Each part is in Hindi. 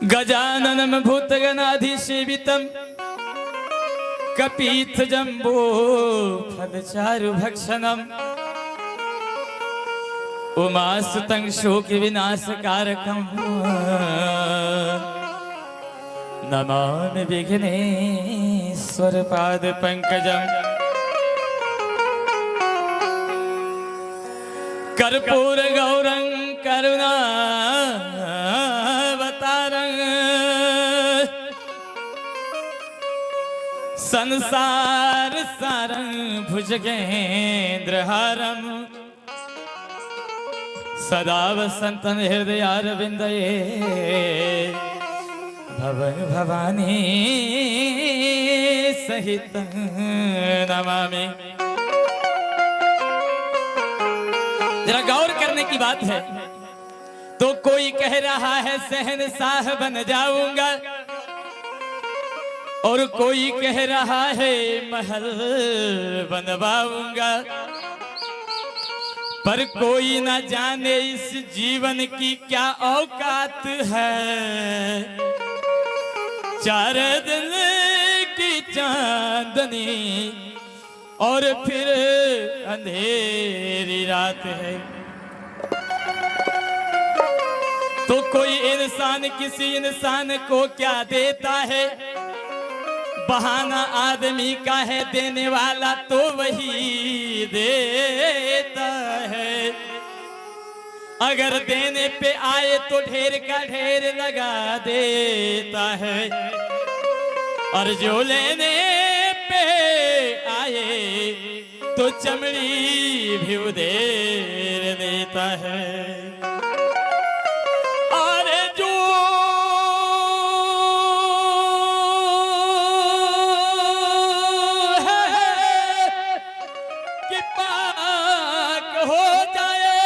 गजाननं भूतगणाधिसेवितं कपीथ जम्बो फलचारु भक्षणम् उमासुतं शोक विनाशकारकं नमामि विघ्नेश्वर पाद पंकजं कर्पूर गौरं करुणावतारं संसार सारं भुजगेन्द्रहारं सदा वसन्तं हृदयारविन्दये भवन भवानी सहित नमामि। जरा गौर करने की बात है। तो कोई कह रहा है शहंशाह बन जाऊंगा और कोई कह रहा है महल बनवाऊंगा, पर कोई न जाने इस जीवन की क्या औकात है। चार दिन की चांदनी और फिर अंधेरी रात है। तो कोई इंसान किसी इंसान को क्या देता है, बहाना आदमी का है, देने वाला तो वही देता है। अगर देने पे आए तो ढेर का ढेर लगा देता है, और जो लेने पे आए तो चमड़ी भी उधेर देता है। और जो है कि पाक हो जाए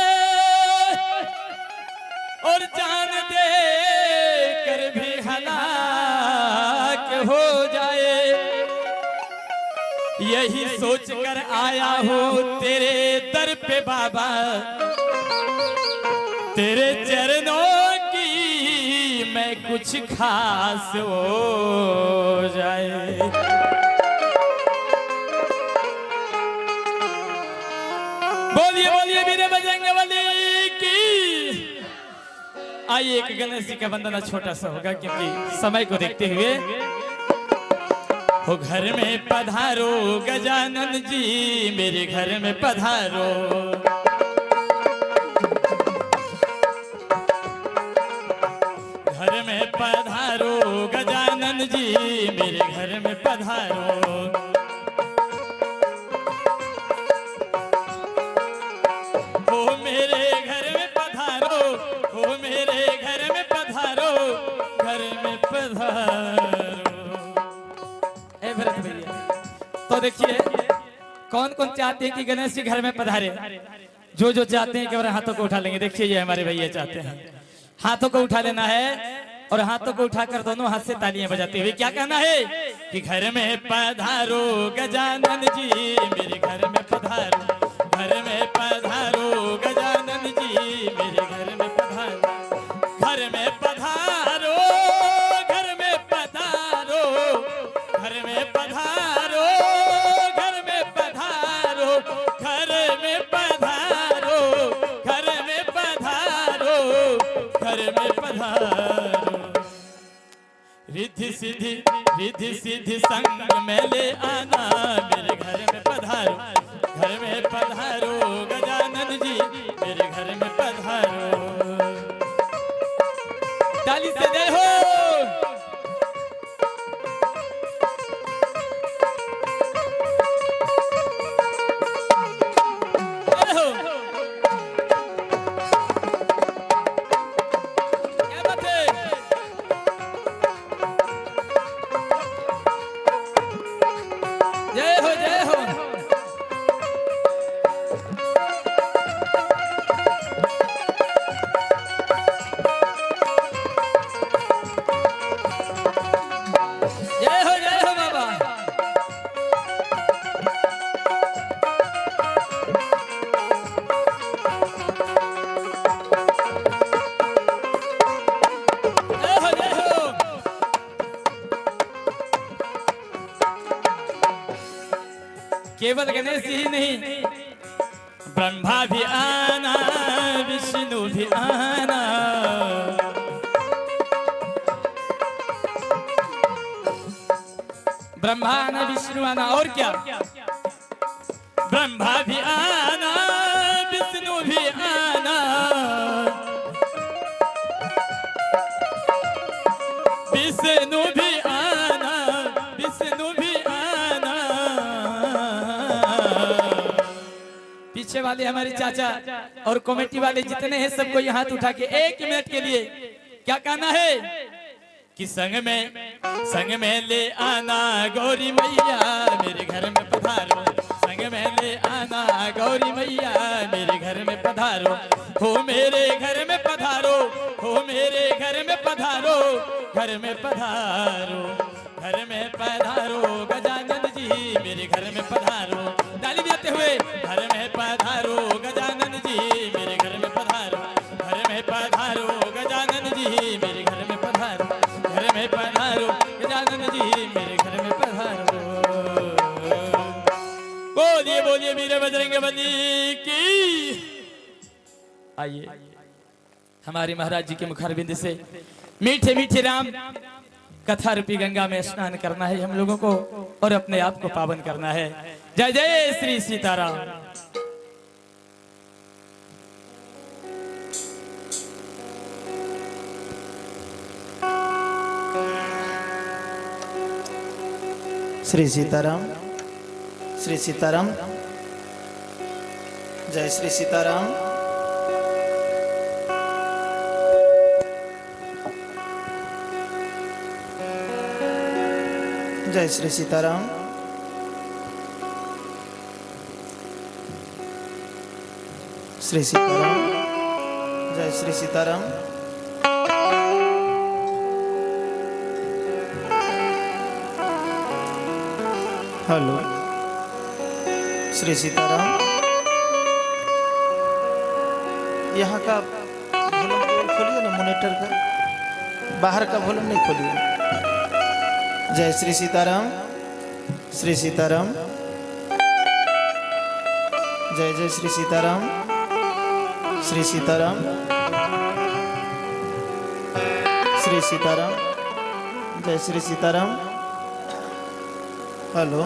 और जान दे कर भी हलाक हो जाए, यही सोच कर आया हूँ तेरे दर पे बाबा, तेरे चरणों की मैं कुछ खास हो जाए। बोलिए बोलिए मेरे बजरंगबली की। आइए एक गणेश जी का वंदना छोटा सा होगा क्योंकि समय को देखते हुए। हो घर में पधारो गजानन जी, मेरे घर में पधारो। घर में पधारो गजानन जी, मेरे घर में पधारो। हो मेरे घर में पधारो, हो मेरे घर में पधारो, घर में पधारो। तो देखिए कौन कौन चाहते हैं कि गणेश जी घर में पधारे। जो जो चाहते हैं केवल हाथों को उठा लेंगे। देखिए ये हमारे भैया चाहते हैं, हाथों को उठा लेना है और हाथों को उठाकर दोनों हाथ से तालियां बजाते हुए क्या कहना है कि घर में पधारो गजानन जी, मेरे घर में पधारो। घर में पधारो गजानन जी, मेरे घर में पधारो। घर में पधारो, घर में पधारो, घर में पधारो, घर में पधारो, घर में पधारो, घर में पधारो, घर में पधारो। रिद्धि सिद्धि संग में ले आना, मेरे घर में पधारो। घर में पधारो गजानन जी, मेरे घर में पधारो। ताली से जय हो। जय हो जय हो। केवल गणेश जी ही नहीं, ब्रह्मा भी आना, विष्णु भी आना, ब्रह्मा आना, विष्णु आना, और क्या, ब्रह्मा भी आना, विष्णु भी आना, विष्णु भी आना, विष्णु भी आना। पीछे वाले हमारे चाचा और कमेटी वाले जितने हैं सबको ये हाथ उठा के 1 मिनट के लिए क्या कहना है कि संग में ले आना गौरी मैया मेरे घर में पधारो, संग में ले आना गौरी मैया मेरे घर में पधारो, हो मेरे घर में पधारो, हो मेरे घर में पधारो, घर में पधारो, घर में पधारो, गजानन जी मेरे घर में पधारो, ताली बजाते हुए, घर में पधारो गजानन जी मेरे घर में पधारो, घर में पधारो गजानन जी मेरे घर में पधारो, घर में पधारो गजानन जी मेरे घर में पधारो। बोलिए बोलिए वीर बजरंगबली की। आइए हमारे महाराज जी के मुखारबिंद से मीठे मीठे राम कथा रूपी गंगा में स्नान करना है हम लोगों को और अपने आप को पावन करना है। जय जय श्री सीताराम। श्री सीताराम, श्री सीताराम, जय श्री सीताराम। जय श्री सीताराम। श्री सीताराम, जय श्री सीताराम। हेलो, श्री सीताराम। यहाँ का वॉल्यूम खोलिए ना, मॉनिटर का, बाहर का वॉल्यूम नहीं खोलिए। जय श्री सीताराम, श्री सीताराम, जय जय श्री सीताराम, श्री सीताराम, श्री सीताराम, जय श्री सीताराम। हेलो,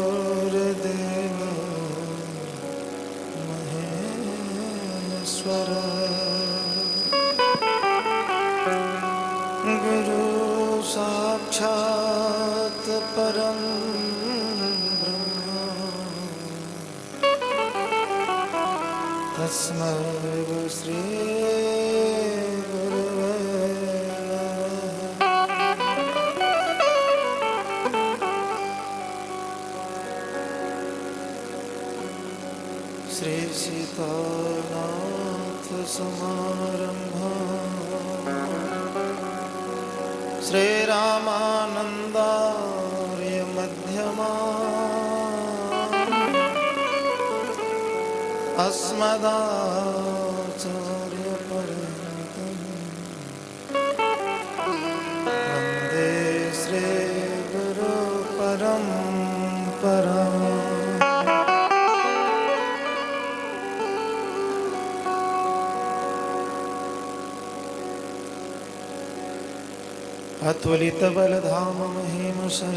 गुरुर्देव महेश्वर, गुरु साक्षात् परम ब्रह्म, तस्मै श्री श्री सीतानाथ समारंभा, श्री रामानंदार्य मध्यमा, अस्मदाचार्य पर्यन्तं वन्दे श्री गुरु परंपरा। अतुलित बलधाम महिमशैलाभदेहं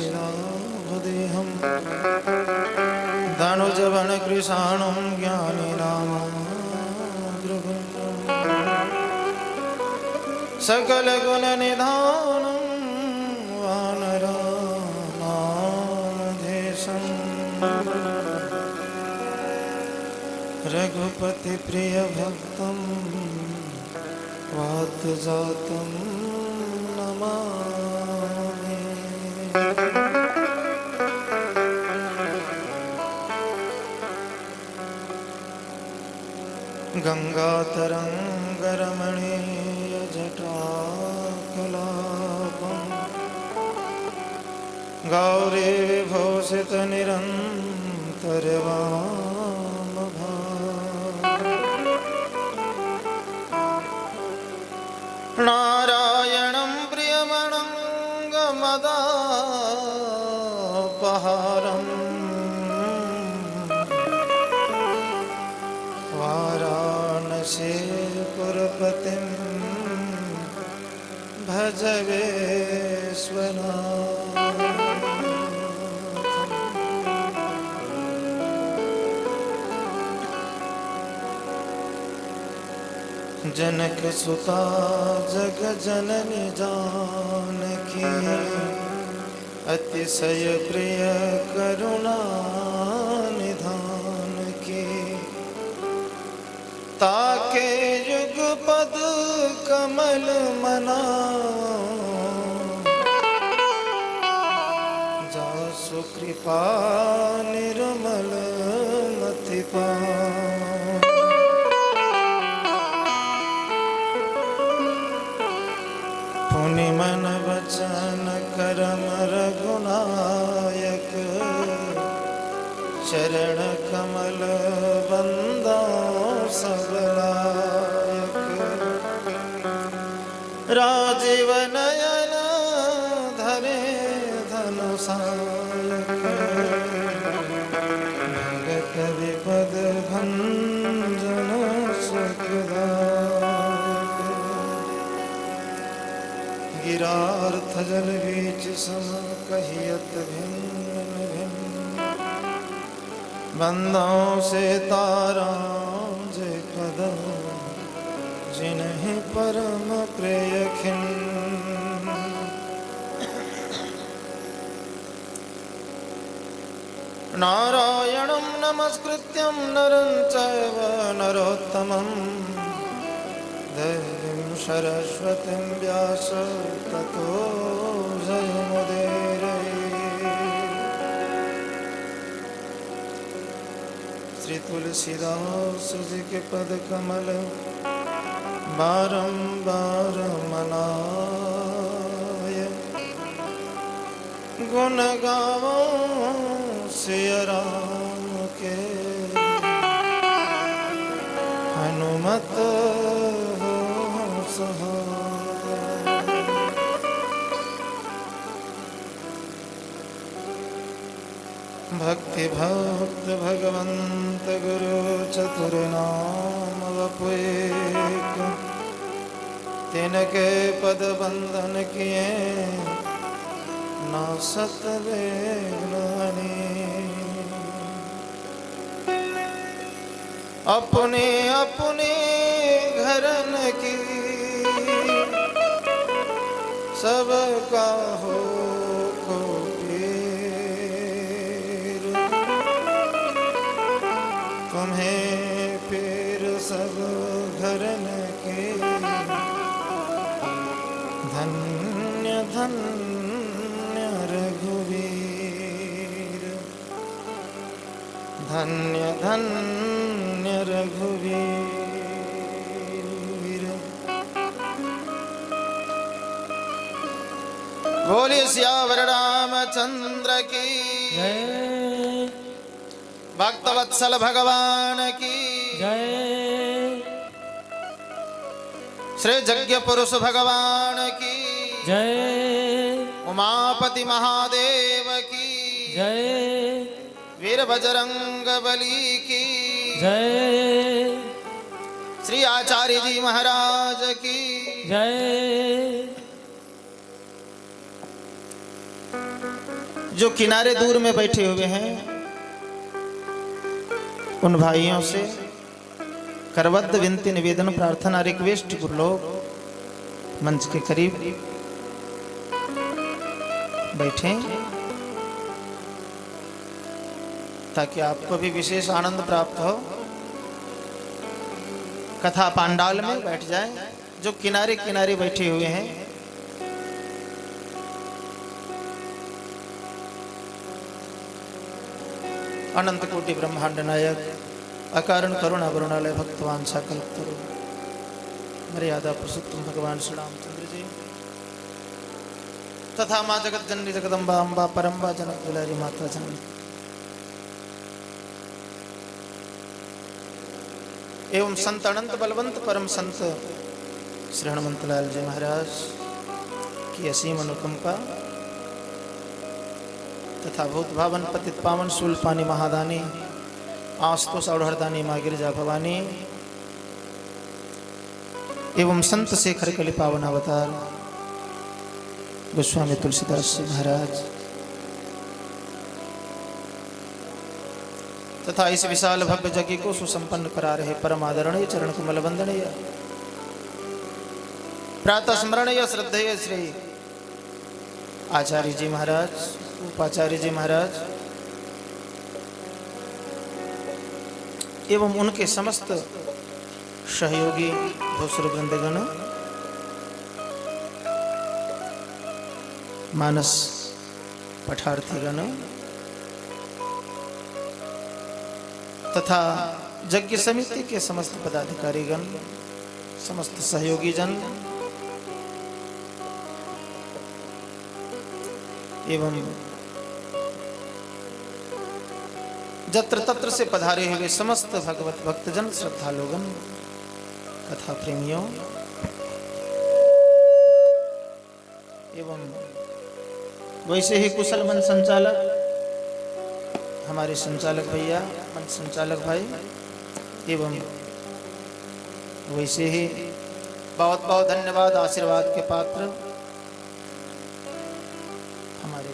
धनुजवन कृशाणं ज्ञानिनामाग्रगण्यं सकलगुणनिधानं वानराणामधेशं रघुपतिप्रियभक्तं वातजातं नमामि। गंगातरंगरमणीयजटाकलापं गौरी विभूषितनिरन्तरवामभाग नारायणं प्रियमनङ्गमदापहारं वाराणसीपुरपतिं भज विश्वनाथं। जनकसुता जगजननी जानकी अतिशय प्रिय करुणा निधान की ताके युगपद कमल मना जासु कृपा निर्मल मति पां। पुनि मन वचन करम रघुनायक चरण कमल बंदा सबलायक राजीव नयन धरे धनुषायक भगत विपद भंजन सुखदायक गिरार्थ जल बीच सम कहियत भिन्न भिन्न बंदों से तारा जे कदम जिन्हें परम प्रिय खिन्न। नारायणं नमस्कृत्यं नरं चैव नरोत्तमं देवीं सरस्वतीं व्यास ततो जयमुदीरये। श्री तुलसीदास जी के पद कमल बारंबार मनाय गुण गावो सिय राम के हनुमत हो सहाय। भक्ति भक्त भगवंत गुरु चतुर नाम वपुएक तिनके पद बंधन किए नासत वेगनानी। अपने अपने घरन की सबका हो को पीर तुम्हें पीर सब घरन के धन्य धन्य रघुवीर धन्य धन्य रघुवीर। बोलिए सियावर रामचंद्र की जय भक्तवत्सल भगवान की जय श्री यज्ञ पुरुष भगवान की जय उमापति महादेव की जय वीर बजरंग बली की जय श्री आचार्य जी महाराज की जय जो किनारे दूर में बैठे हुए हैं उन भाइयों से करबद्ध विनती निवेदन प्रार्थना रिक्वेस्ट गुरुलोक मंच के करीब बैठें ताकि आपको भी विशेष आनंद प्राप्त हो। कथा पांडाल में बैठ जाएं जो किनारे किनारे बैठे हुए हैं। अनंत कोटि ब्रह्मांड नायक अकारण करुणा वरुणालय भक्तवान सकल तरु मर्यादा पुरुषोत्तम भगवान श्री रामचंद्र जी तथा माँ जगत जननी जगदम्बा अम्बा परम्बा जनक दुलारी माता जननी एवं संत अनंत बलवंत परम संत श्री हनुमंत लाल जी महाराज की असीम अनुकंपा तथा भूत भावन पतित पावन शूल पानी महादानी आस्तोष औहरदानी माँ गिरिजा भवानी एवं संत शेखर कलि पावन अवतार गोस्वामी तुलसीदास जी महाराज तथा इस विशाल भव्य यज्ञ को सुसंपन्न करा रहे परम आदरणीय चरण कमल वंदनीय प्रातः स्मरणीय श्रद्धेय श्री आचार्य जी महाराज उपाचार्य जी महाराज एवं उनके समस्त सहयोगी भूसुर वृंदगण मानस पठार्थीगण तथा यज्ञ समिति के समस्त पदाधिकारीगण समस्त सहयोगी जन एवं जत्र तत्र से पधारे हुए समस्त भगवत भक्तजन श्रद्धालुगण कथा प्रेमियों एवं वैसे ही कुशल मन संचालक हमारे संचालक भैया मंच संचालक भाई एवं वैसे ही बहुत बहुत धन्यवाद आशीर्वाद के पात्र हमारे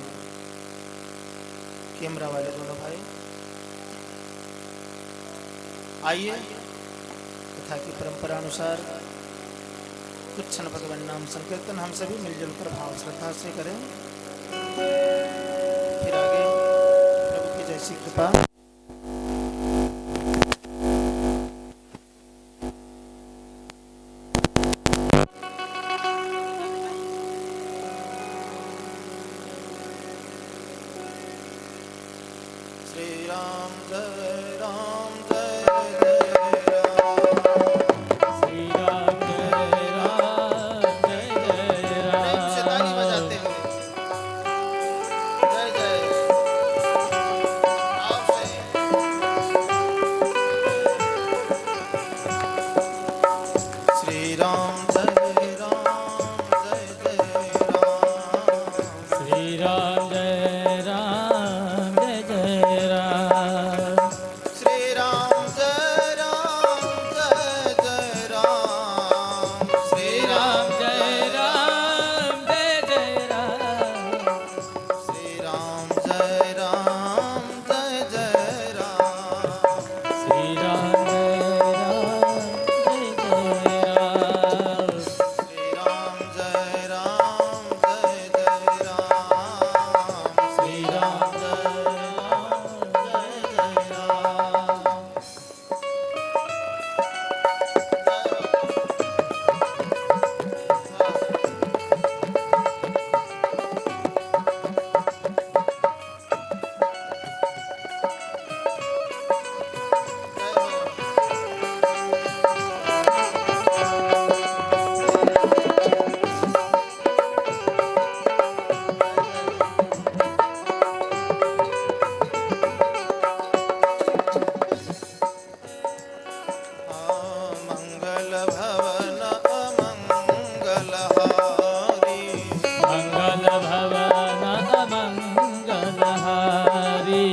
कैमरा वाले दोनों भाई। आइए तथा की परंपरा अनुसार कुछ क्षण भगवान नाम संकीर्तन हम सभी मिलजुल कर भाव श्रद्धा से करें। फिर आगे प्रभु की जैसी कृपा। श्री राम जय राम जय जय राम श्री राम जय राम जय जय राम। से ताली बजाते हुए जय जय आप से श्री राम जय राम जय जय राम श्री राम जय राम जय जय राम। श्री राम जय राम जय जय राम श्री राम जय राम जय जय राम। श्री राम जय राम जय जय राम श्री राम जय राम जय जय राम। श्री राम जय राम जय जय राम श्री राम जय राम जय जय राम। मंगल भवन अमंगल हारी मंगल भवन अमंगल हारी।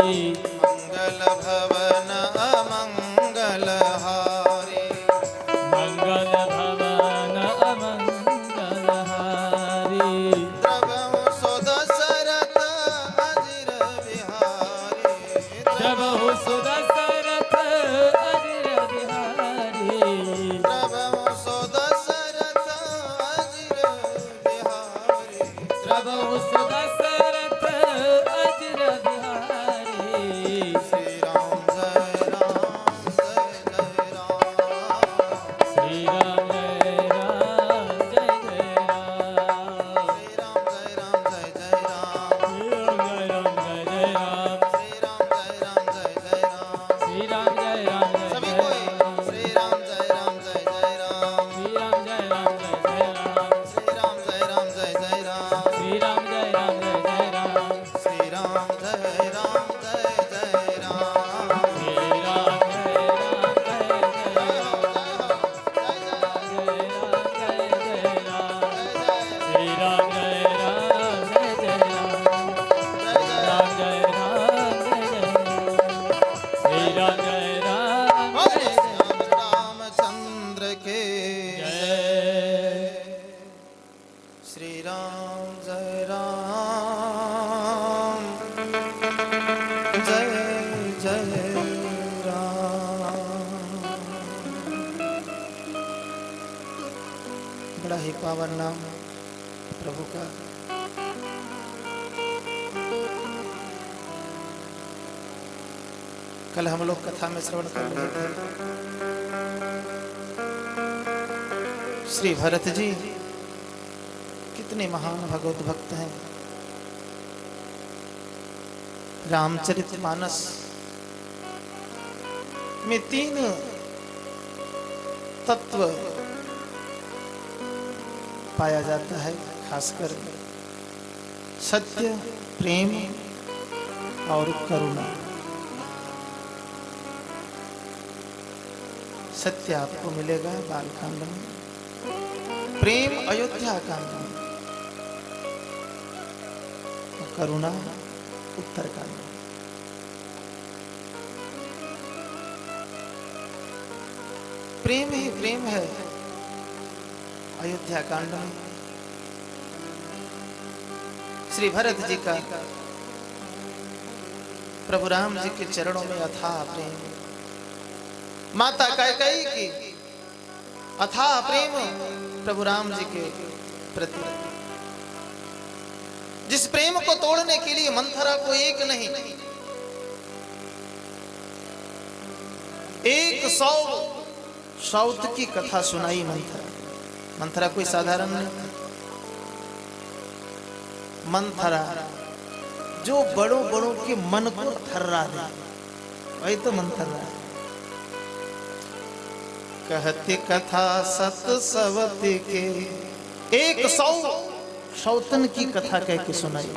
मंगल भवन अमंगल हारी मंगल भवन अमंगल हारी। प्रभु सुदशरथ अब उस दशरथ अजर बिहारी श्री राम जय राम जय जय राम। श्री राम जय राम जय जय राम श्री राम जय राम जय जय राम। जय राम जय जय राम श्री राम जय राम जय जय राम। श्री राम जय राम जय सभी जय कोई राम श्री राम जय राम जय जय राम। श्री राम जय राम जय जय राम श्री राम जय राम जय जय राम। श्री राम जय राम जय जय राम श्री राम जय राम जय जय राम। श्री राम जय राम जय जय राम श्री राम जय राम जय जय राम राम जय राम जय जय श्री राम जय राम जय जय रामचंद्र के जय श्री राम जय राम जय जय राम। बड़ा ही पावन नाम प्रभु का। कल हम लोग कथा में श्रवण कर रहे थे श्री भरत जी कितने महान भगवत भक्त हैं। रामचरितमानस में 3 तत्व पाया जाता है, खासकर सत्य, प्रेम और करुणा। सत्य आपको मिलेगा बालकांड में, प्रेम अयोध्या कांड में, और करुणा उत्तरकांड में। प्रेम ही प्रेम है अयोध्या कांड में। श्री भरत जी का प्रभु राम जी के चरणों में अथाह प्रेम, माता कैकेयी की अथाह प्रेम प्रभु राम जी के प्रति, जिस प्रेम को तोड़ने के लिए मंथरा को एक नहीं 100 सौत की कथा सुनाई मंथरा। मंथरा कोई साधारण नहीं, मंथरा जो बड़ों बड़ों के मन को थर्रा दे, वही तो मंथरा है। कहती कथा सत सवती के 100 सौतन की कथा कह के सुनाई।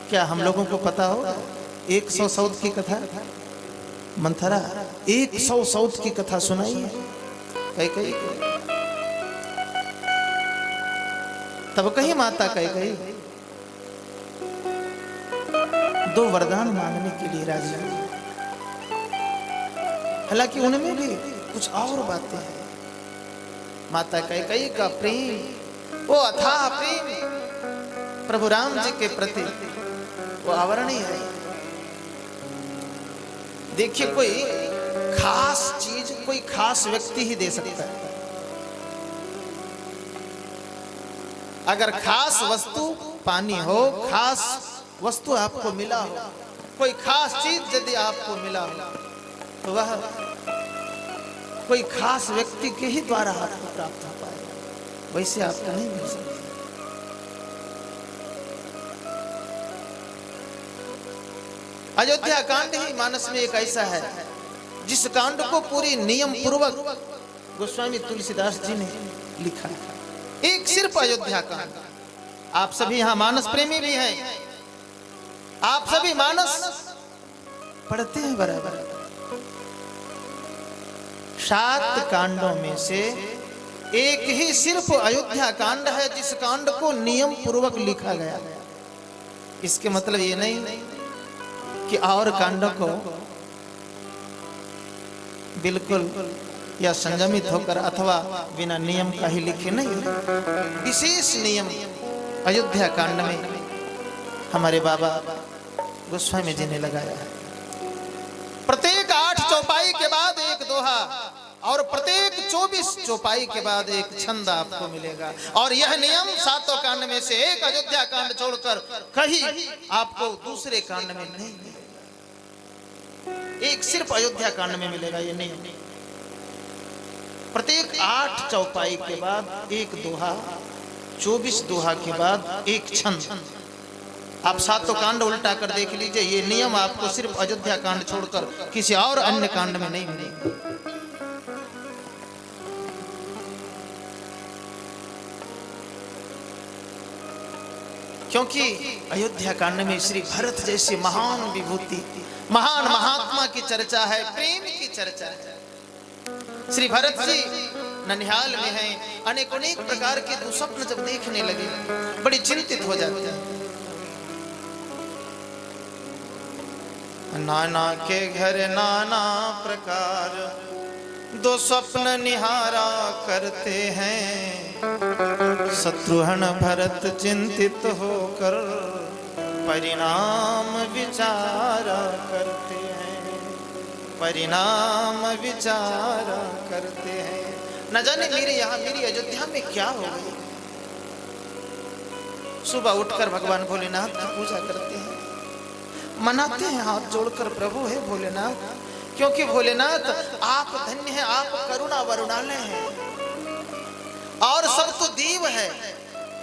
क्या हम लोगों को पता हो 100 सौत की कथा? मंथरा 100 सौत की कथा सुनाई है कैकेयी को। तब कहीं माता कैकेयी 2 वरदान मांगने के लिए राजी हुई। हालांकि उनमें भी कुछ और बातें हैं। माता कैकेयी का प्रेम, वो अथाह प्रेम प्रभु राम जी के प्रति, वो अवर्णीय है। देखिए, कोई खास चीज कोई खास व्यक्ति ही दे सकता है। अगर खास वस्तु पानी हो, खास वस्तु आपको मिला हो, कोई खास चीज यदि आपको मिला हो, तो वह कोई खास व्यक्ति के ही द्वारा आपको प्राप्त हो पाएगा, वैसे आपको नहीं मिल सकता। अयोध्या कांड ही मानस में एक ऐसा है जिस कांड को पूरी नियम पूर्वक गोस्वामी तुलसीदास जी ने लिखा है। एक सिर्फ अयोध्या कांड। आप सभी यहाँ मानस प्रेमी भी हैं, आप सभी मानस पढ़ते हैं बराबर। 7 कांडों में से एक ही सिर्फ अयोध्या कांड है जिस कांड को नियम पूर्वक लिखा गया। इसके मतलब ये नहीं कि और कांडों को बिल्कुल या संयमित होकर अथवा बिना नियम का ही लिखे, नहीं। विशेष नियम अयोध्या कांड में हमारे बाबा गोस्वामी जी ने लगाया है। प्रत्येक 8 चौपाई के बाद एक दोहा और प्रत्येक 24 चौपाई के बाद एक छंद आपको मिलेगा। और यह नियम 7 कांड में से एक अयोध्या कांड छोड़कर कहीं आपको दूसरे कांड में नहीं मिलेगा। एक सिर्फ अयोध्या कांड में मिलेगा ये नियम। प्रत्येक 8 चौपाई के बाद एक दोहा, 24 दोहा के बाद एक छंद। आप 7 कांड उल्टा कर देख लीजिए, ये नियम आपको सिर्फ अयोध्या कांड छोड़कर किसी और अन्य कांड में नहीं मिलेगा। क्योंकि अयोध्या कांड में श्री भरत जैसी महान विभूति, महान महात्मा की चर्चा है, प्रेम की चर्चा है। श्री भरत जी ननिहाल में हैं, अनेक अनेक प्रकार के दुस्वप्न जब देखने लगे बड़ी चिंतित हो जाते हैं। नाना के घर नाना प्रकार दो स्वप्न निहारा करते हैं, शत्रुघ्न भरत चिंतित होकर परिणाम विचारा करते हैं, परिणाम विचारा करते हैं। न जाने मेरे यहाँ मेरी अयोध्या में क्या हो गया। सुबह उठकर भगवान भोलेनाथ की पूजा करते हैं, मनाते हैं हाथ जोड़कर, प्रभु है भोलेनाथ, क्योंकि भोलेनाथ आप धन्य हैं, आप करुणा वरुणालय हैं और सब तो देव है,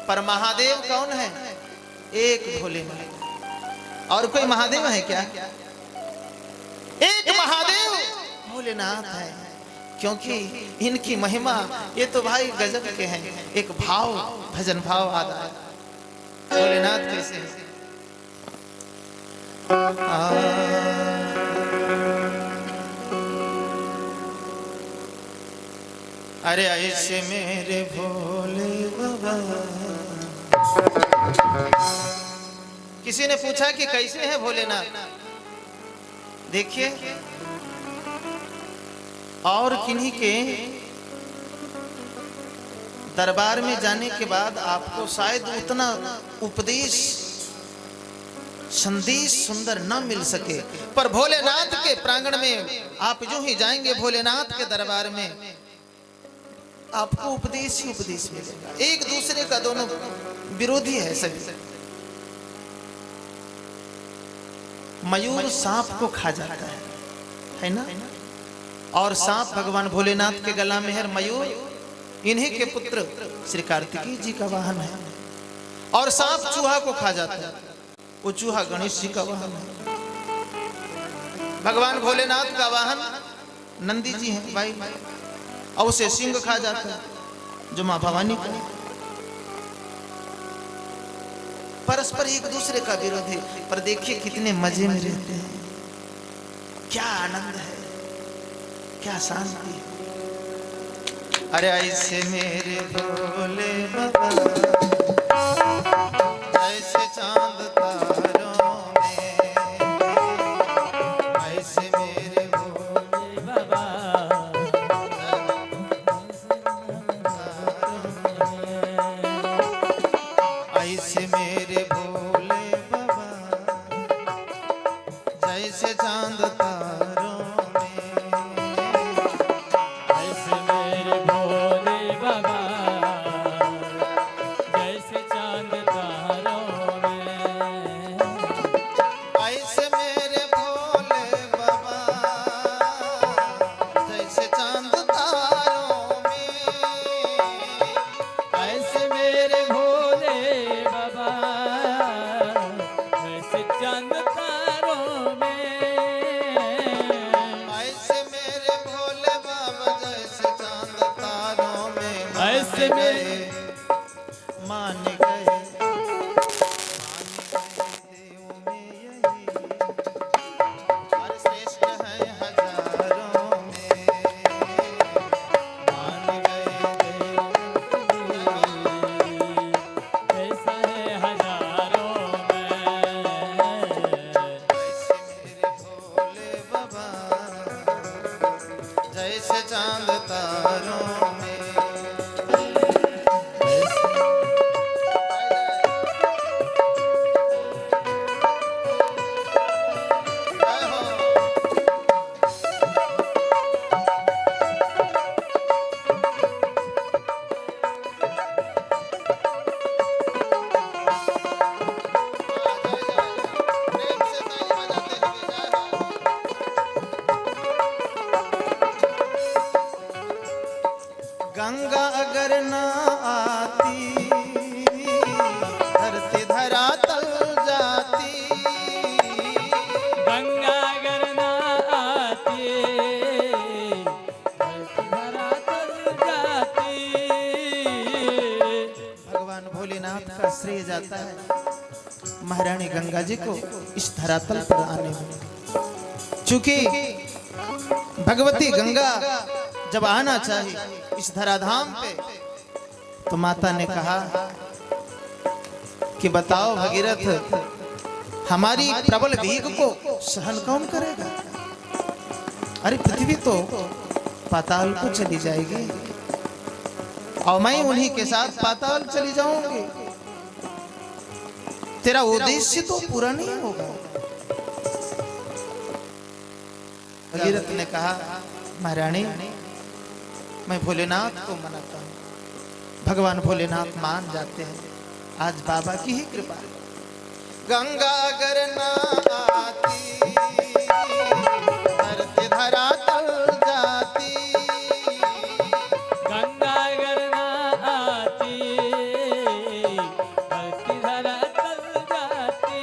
पर महादेव कौन है? एक भोलेनाथ। और कोई महादेव है क्या? एक महादेव भोलेनाथ है, क्योंकि इनकी महिमा ये तो भाई गजब के हैं। एक भाव, भजन भाव आता है। भोलेनाथ कैसे है? अरे ऐसे मेरे भोले बाबा। किसी ने पूछा कि कैसे है भोलेनाथ? देखिए, और किन्हीं के दरबार में जाने के बाद आपको शायद उतना उपदेश संदेश सुंदर न मिल सके, पर भोलेनाथ के प्रांगण में आप जो ही जाएंगे भोलेनाथ के दरबार में आपको उपदेश ही उपदेश मिलेगा। एक दूसरे का दोनों विरोधी है सभी। मयूर सांप को खा जाता है ना? और सांप भगवान भोलेनाथ के गला में है, मयूर इन्हीं के पुत्र श्री कार्तिकेय जी का वाहन है। और सांप चूहा को खा जाता है, वो चूहा गणेश जी का वाहन है। भगवान भोलेनाथ का वाहन नंदी जी हैं भाई, और उसे सिंह खा जाता है जो मां भवानी को। परस्पर एक दूसरे का विरोध है, पर देखिए कितने मजे में रहते हैं, क्या आनंद है, क्या शांति। अरे ऐसे मेरे भोले बाबा, ऐसे चांद तारों में, ऐसे मेरे भोले बाबा, ऐसे मेरे भोले बाबा, जैसे चांद तारों में, ऐसे मेरे भोले बाबा, जैसे चांद तारों में, ऐसे मेरे भोले बाबा, जैसे चांद तारों में, ऐसे मेरे भोले बाबा, जैसे चांद तारों में, ऐसे मेरे भोले बाबा, जैसे चांद तारों में, ऐसे मेरे मान गए देव में यही, और श्रेष्ठ है हजारों में, मान गए देव ऐसा है हजारों में, ऐसे मेरे भोले बाबा, जैसे चांद तारों में। भोलेनाथ का श्रेय जाता है महारानी गंगा जी को इस धरातल पर आने में। चूंकि भगवती गंगा जब आना चाहिए इस धराधाम पे, तो माता ने कहा कि बताओ भगीरथ, हमारी प्रबल वेग को सहन कौन करेगा? अरे पृथ्वी तो पाताल को चली जाएगी और मैं उन्हीं के साथ पाताल चली जाऊंगी, तेरा उद्देश्य तो पूरा नहीं होगा। भगीरथ ने कहा महारानी, मैं भोलेनाथ को मनाता हूं। भगवान भोलेनाथ मान जाते हैं। आज बाबा की ही कृपा। गंगा अगर ना आती धरती धरातल जाती, गंगा अगर ना आती धरती धरातल जाती,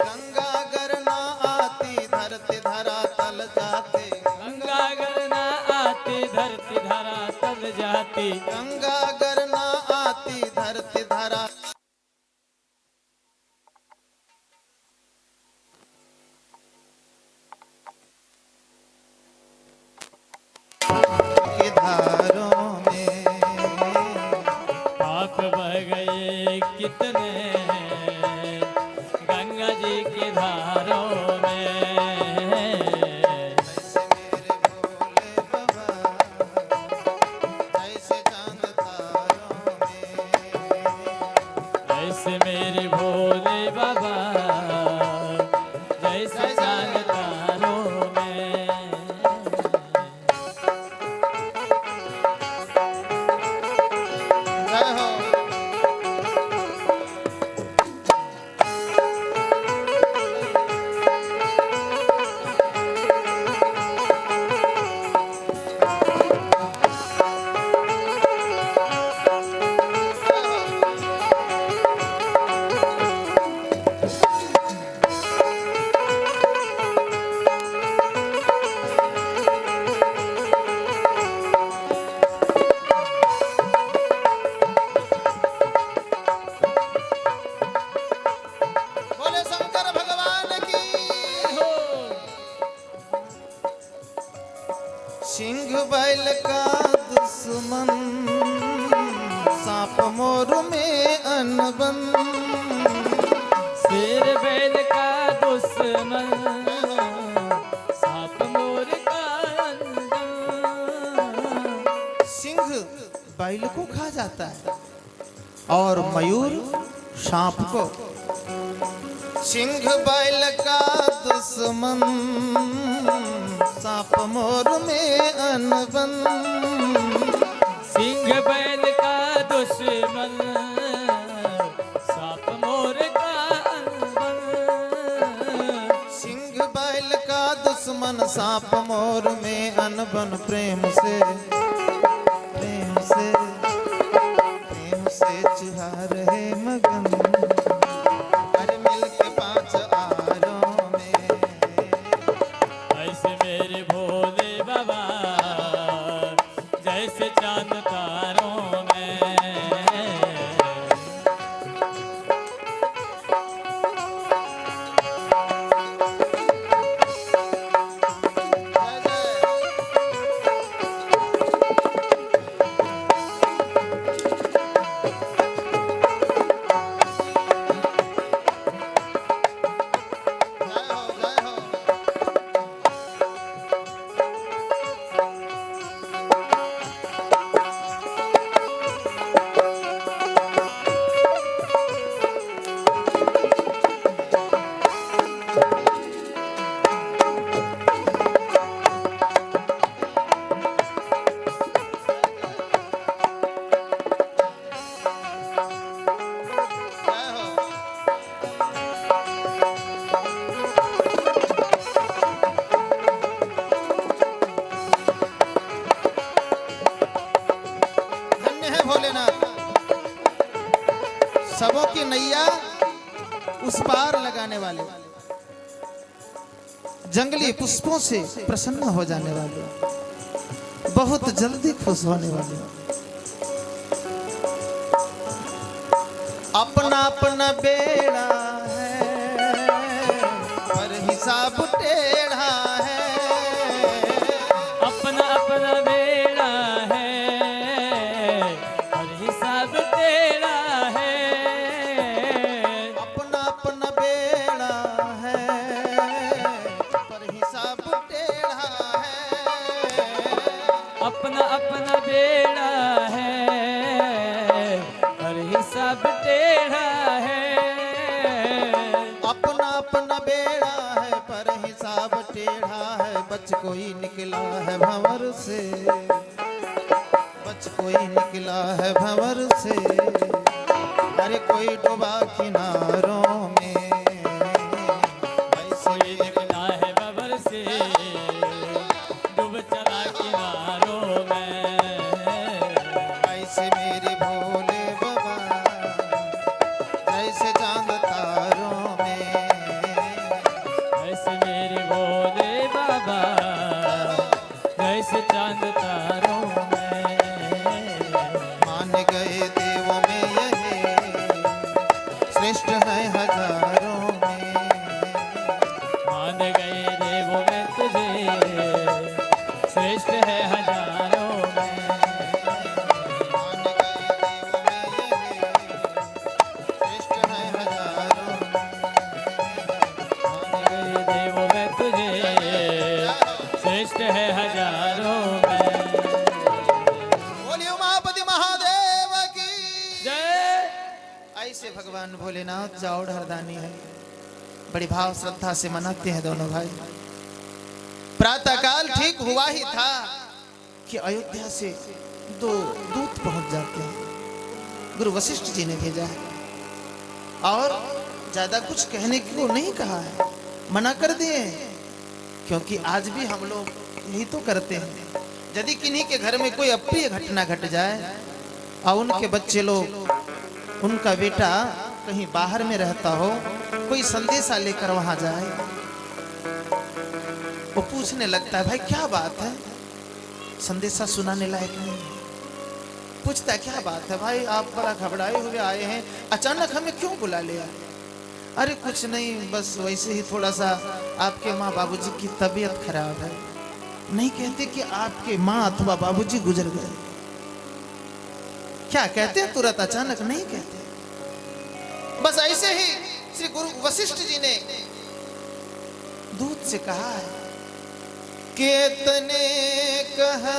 गंगा अगर ना आती धरती धरातल जाती, गंगा अगर ना आती धरती धरातल जाती, गंगा अगर ना आती धरती धरा के धारों में पाप बह गए कितने गंगा जी के धारों में। ऐसे मेरे भोले बाबा, ऐसे चांद तारों में, ऐसे मेरे भोले बाबा जैसे चांद तारों में। जय हो। बोले शंकर भगवान की। सिंह बैल का दुश्मन, सांप मोर में अनबन, शेर बैल का दुश्मन, सांप मोर का अंदर। सिंह बैल को खा जाता है और मयूर सांप को। सिंह बैल का दुश्मन, सांप मोर में अनबन, सिंह बैल का दुश्मन, सांप मोर का अंदर। सिंह बैल का दुश्मन, सांप मोर में अनबन। प्रेम से चुहा रहे मगन, हर मिल के पांच आरों में। ऐसे मेरे भोले बाबा जैसे चांद तारों में। सबों की नैया उस पार लगाने वाले, जंगली पुष्पों से प्रसन्न हो जाने वाले, बहुत जल्दी खुश होने वाले। अपना अपना बेड़ा है पर हिसाब टेढ़ा है। अपना अपना बेड़ा है और हिसाब तेरा है। अपना अपना बेड़ा है पर हिसाब टेढ़ा है। अपना अपना बेड़ा है और हिसाब टेढ़ा है। अपना अपना बेड़ा है पर हिसाब टेढ़ा है। बच कोई निकला है भंवर से, बच कोई निकला है भंवर से। अरे कोई डूबा किनारों में, कोई निकला है बबर से डूब चला किनारों में। ऐसे मेरे भोले बाबा जैसे चांद तारों में। ऐसे मेरे भोले बाबा जैसे चांद तारों में। मान गए देवों में यही श्रेष्ठ है हजारों में। मान गए देवों में तुझे श्रेष्ठ है हजारों में। मान गए देवों में यही श्रेष्ठ है हजारों में। मान गए देवों में तुझे श्रेष्ठ है हजारों में। बोलिए उमापति महादेव की जय। ऐसे भगवान भोलेनाथ जाओड़ हरदानी है। बड़ी भाव श्रद्धा से मनाते हैं दोनों भाई। प्रातःकाल ठीक हुआ ही था कि अयोध्या से दो दूत पहुंच जाते हैं। गुरु वशिष्ठ जी ने भेजा है और ज्यादा कुछ कहने को नहीं कहा है, मना कर दिए हैं। क्योंकि आज भी हम लोग यही तो करते हैं। यदि किन्हीं के घर में कोई अप्रिय घटना घट जाए और उनके बच्चे लोग, उनका बेटा कहीं बाहर में रहता हो, कोई संदेशा लेकर वहां जाए, वो पूछने लगता है भाई क्या बात है, संदेशा सुनाने लायक नहीं। पूछता है क्या बात है भाई, आप बड़ा घबराए हुए आए हैं, अचानक हमें क्यों बुला लिया? अरे कुछ नहीं, बस वैसे ही थोड़ा सा आपके माँ बाबूजी की तबीयत खराब है। नहीं कहते कि आपके माँ अथवा बाबूजी गुजर गए। क्या कहते हैं तुरंत, अचानक नहीं कहते। बस ऐसे ही श्री गुरु वशिष्ठ जी ने दूत से कहा है कि तने कहा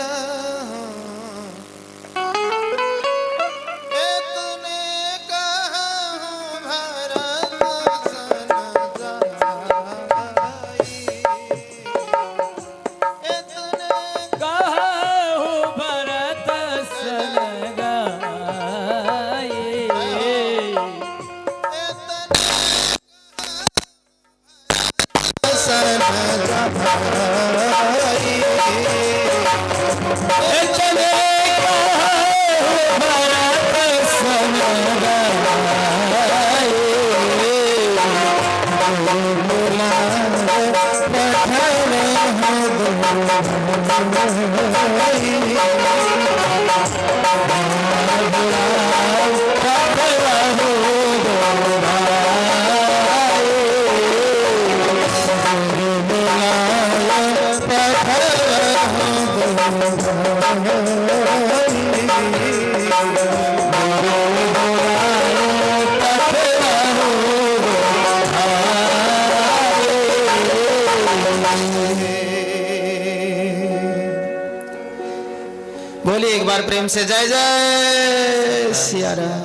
बोलिए एक बार प्रेम से जय जय सिया राम।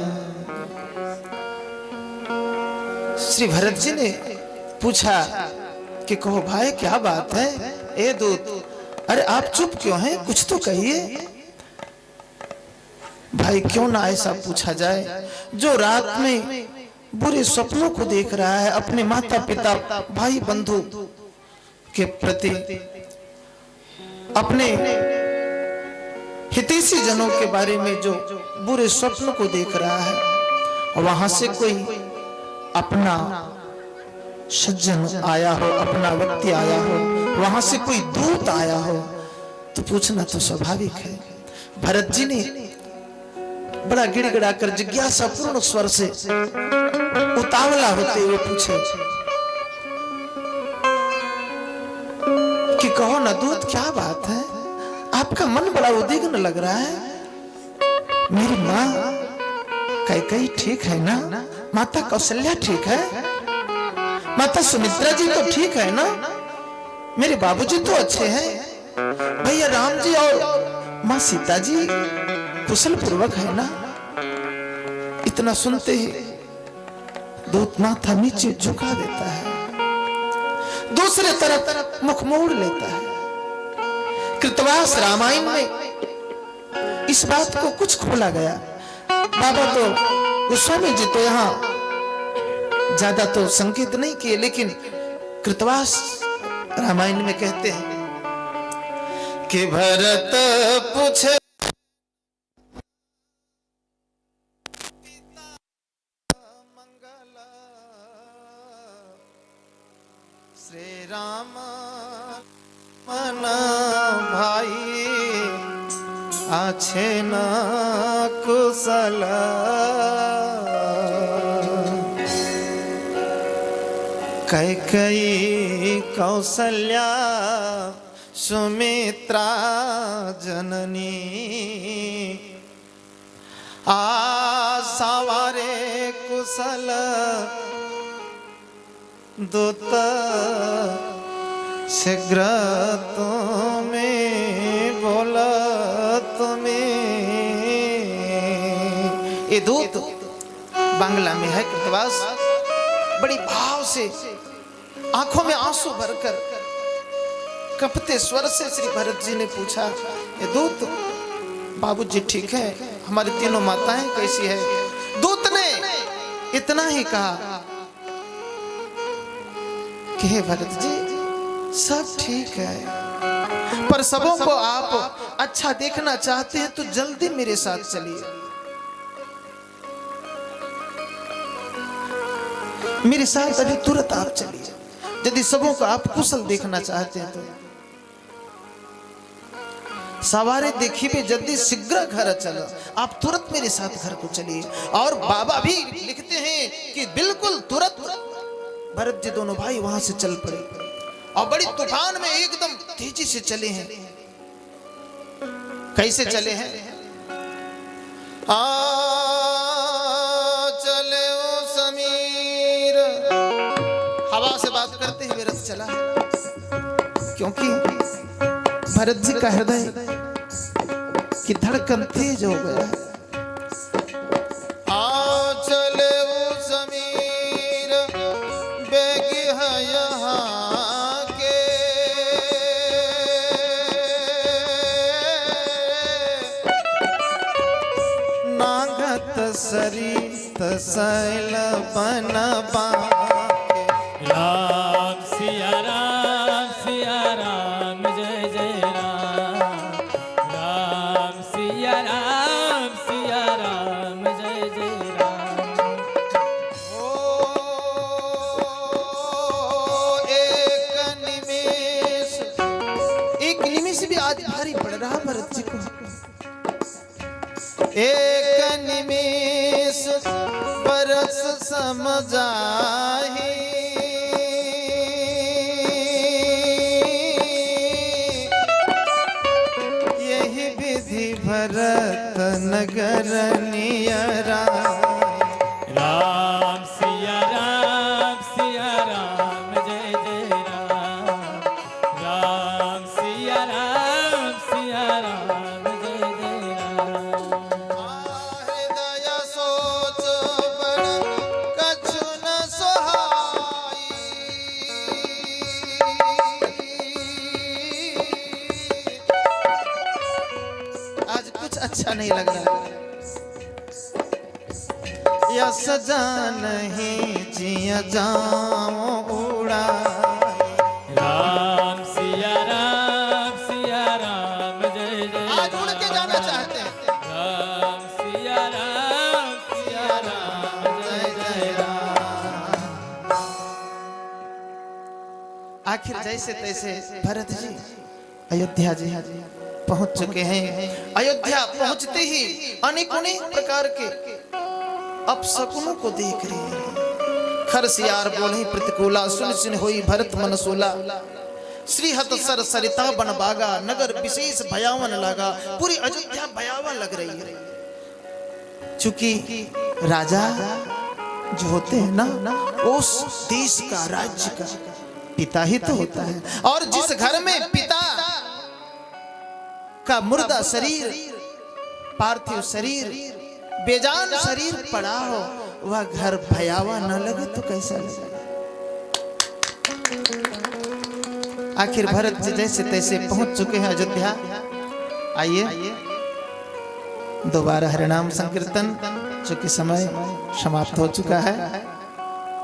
श्री भरत जी ने पूछा कि कहो भाई क्या बात है? ए दूत, अरे आप चुप क्यों हैं, कुछ तो कहिए। भाई क्यों ना ऐसा पूछा जाए, जो रात में बुरे सपनों को देख रहा है, अपने माता पिता भाई बंधु के प्रति, अपने हितैषी जनों के बारे में जो बुरे स्वप्नों को देख रहा है, और वहां से कोई अपना सज्जन आया हो, अपना व्यक्ति आया हो, वहां से कोई दूत आया हो, तो पूछना तो स्वाभाविक है। भरत जी ने बड़ा गिड़गिड़ा कर जिज्ञासा पूर्ण स्वर से उतावला होते हुए पूछे कि कहो न दूत, क्या बात है, आपका मन बड़ा उद्विग्न लग रहा है। मेरी माँ कैकेयी ठीक है ना? माता कौशल्या ठीक है? माता सुमित्रा जी तो ठीक है ना? मेरे बाबूजी तो अच्छे हैं, भैया राम जी और माँ सीता जी कुशल पूर्वक है ना? इतना सुनते ही दूत माथा नीचे झुका देता है, दूसरे तरफ मुख मोड़ लेता है। कृतवास रामायण में इस बात को कुछ खोला गया। बाबा तो गोस्वामी जी तो यहाँ ज्यादा तो संकेत नहीं किए, लेकिन कृतवास रामायण में कहते हैं कि भरत पूछे श्री राम मन भाई आछे न कुशल। कैकेयी कौशल्या सुमित्रा जननी आसावारे कुशल दूत शीघ्र तुम्हें बोला तुम्हें। ये दूत बांग्ला में है। कृतवास बड़ी भाव से आंखों में आंसू भरकर कपते स्वर से श्री भरत जी ने पूछा, ये दूत बाबूजी ठीक है, हमारी तीनों माताएं कैसी है? दूत ने इतना ही कहा कि हे भरत जी सब ठीक है, पर सबों को आप अच्छा देखना चाहते हैं तो जल्दी मेरे साथ चलिए, मेरे साथ अभी तुरंत आप चलिए। यदि सबों को आप कुशल देखना चाहते हैं तो सवारे देखी पे जल्दी शीघ्र घर चलो, आप तुरंत मेरे साथ घर को चलिए। और बाबा भी लिखते हैं कि बिल्कुल तुरंत भरत जी दोनों भाई वहां से चल पड़े और बड़ी तूफान में एकदम तेजी से चले हैं। कैसे चले हैं? चले ओ समीर, हवा से बात करते हुए रथ चला है, क्योंकि भरत जी का हृदय की धड़कन तेज हो गया है। चले ओ समीर बेगी है यहाँ के, नागत सरित शैल बन बाके। राम सिया राम जय जय राम, राम सिया राम जय जय राम। एक निमेश भी आज भारी पड़ रहा भरत जी को। एक निमेश बरस समझाही, यही विधि भरत नगर नियरा। राम सिया राम जय जय राम, राम सिया राम जय जय राम। हृदय सोच बड़ कछु न सोहाई, आज कुछ अच्छा नहीं लग रहा। यस नहीं जिया जाऊं उड़ा। राम सिया राम जय जय राम। आज उड़ के जाना चाहते हैं। राम सिया राम जय जय राम। आखिर जैसे तैसे भरत जी अयोध्या जी पहुंच चुके हैं। अयोध्या पहुंचते ही अनेक अनेक प्रकार के अपशकुनों को देख रहे हैं। खरसियार बोले प्रतिकूला, सुन सुन होई भरत मनसूला। श्रीहत सर सरिता बन बागा, नगर विशेष भयावन लगा। पूरी अयोध्या भयावन लग रही है, चूंकि राजा जो होते हैं ना, उस देश का, राज्य का पिता ही तो होता है। और जिस घर में पिता का मुर्दा शरीर, पार्थिव शरीर, बेजान शरीर पड़ा हो, वह घर भयावह न लगे तो कैसा लगे। आखिर भरत जी जैसे तैसे पहुंच चुके हैं अयोध्या। आइए दोबारा हरिनाम संकीर्तन, चूंकि समय समाप्त हो चुका है।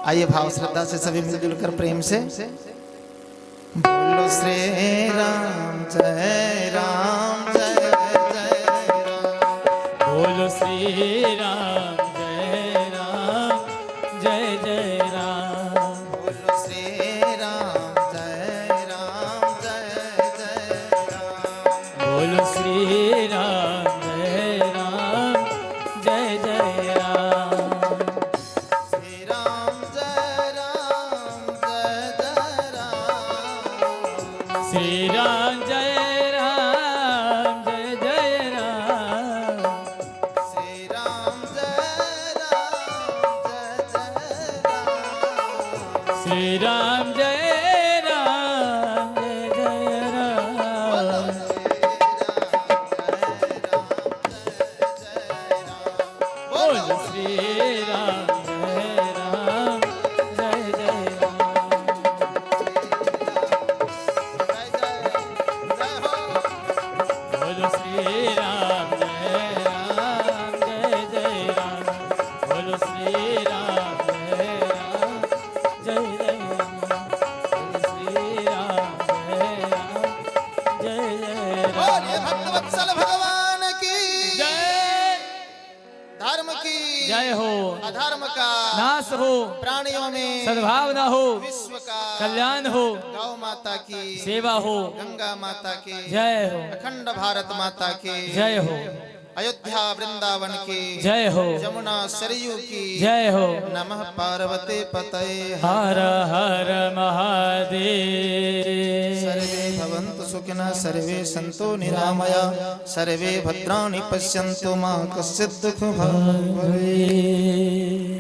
आइए भाव श्रद्धा से सभी मिलजुल कर प्रेम से बोलो श्री राम जय राम जय जय राम। बोलो श्री राम जय राम जय जय राम। बोलो श्री राम जय राम जय जय राम। बोलो श्री राम जय राम जय जय राम। श्री राम जय राम जय जय राम। श्री राम जय राम जय जय राम। श्री राम जय राम जय जय राम। श्री राम जय राम जय जय राम। बोलो श्री राम जय राम जय जय राम। बोलो श्री राम जय राम जय जय राम। बोलो श्री राम जय राम जय जय राम। बोलो श्री राम जय राम जय जय और ये राम। भक्तवत्सल भगवान की जय। धर्म की जय हो। अधर्म का नाश हो, प्राणियों में सद्भावना हो, विश्व का कल्याण हो, गौ माता की सेवा हो। गंगा माता की जय हो। अखंड भारत माता की जय हो। अयोध्या वृंदावन की जय हो। जमुना सरयू की जय हो। नमः पार्वती पतये हर हर महादेव। सर्वे भवन्तु सुखिनः, सर्वे सन्तु निरामया, सर्वे भद्राणि पश्यन्तु मा कश्चित् दुःखं भवेत्।